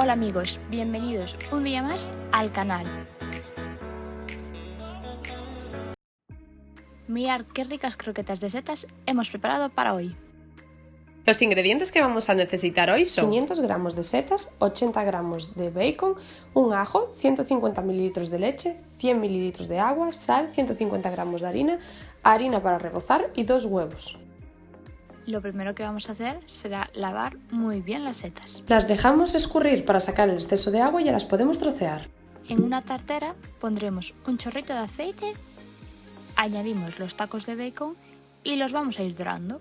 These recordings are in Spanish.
Hola amigos, bienvenidos un día más al canal. Mirad qué ricas croquetas de setas hemos preparado para hoy. Los ingredientes que vamos a necesitar hoy son 500 gramos de setas, 80 gramos de bacon, un ajo, 150 ml de leche, 100 ml de agua, sal, 150 gramos de harina para rebozar y 2 huevos. Lo primero que vamos a hacer será lavar muy bien las setas. Las dejamos escurrir para sacar el exceso de agua y ya las podemos trocear. En una tartera pondremos un chorrito de aceite, añadimos los tacos de bacon y los vamos a ir dorando.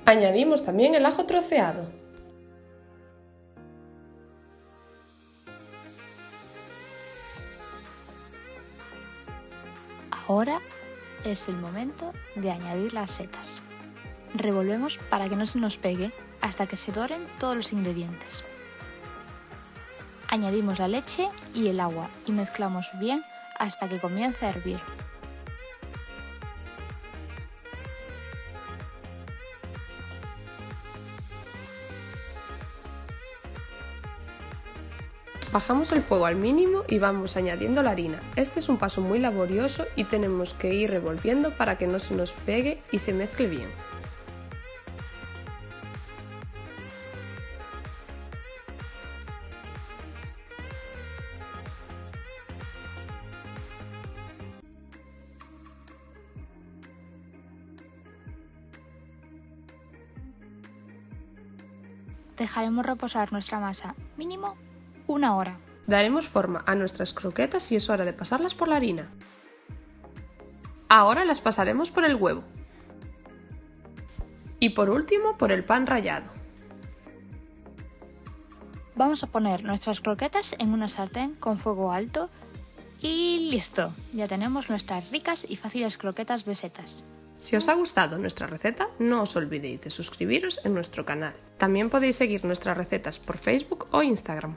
Añadimos también el ajo troceado. Ahora es el momento de añadir las setas. Revolvemos para que no se nos pegue hasta que se doren todos los ingredientes. Añadimos la leche y el agua y mezclamos bien hasta que comience a hervir. Bajamos el fuego al mínimo y vamos añadiendo la harina. Este es un paso muy laborioso y tenemos que ir revolviendo para que no se nos pegue y se mezcle bien. Dejaremos reposar nuestra masa mínimo 1 hora. Daremos forma a nuestras croquetas y es hora de pasarlas por la harina. Ahora las pasaremos por el huevo. Y por último por el pan rallado. Vamos a poner nuestras croquetas en una sartén con fuego alto y listo, ya tenemos nuestras ricas y fáciles croquetas de setas. Si os ha gustado nuestra receta, no os olvidéis de suscribiros en nuestro canal. También podéis seguir nuestras recetas por Facebook o Instagram.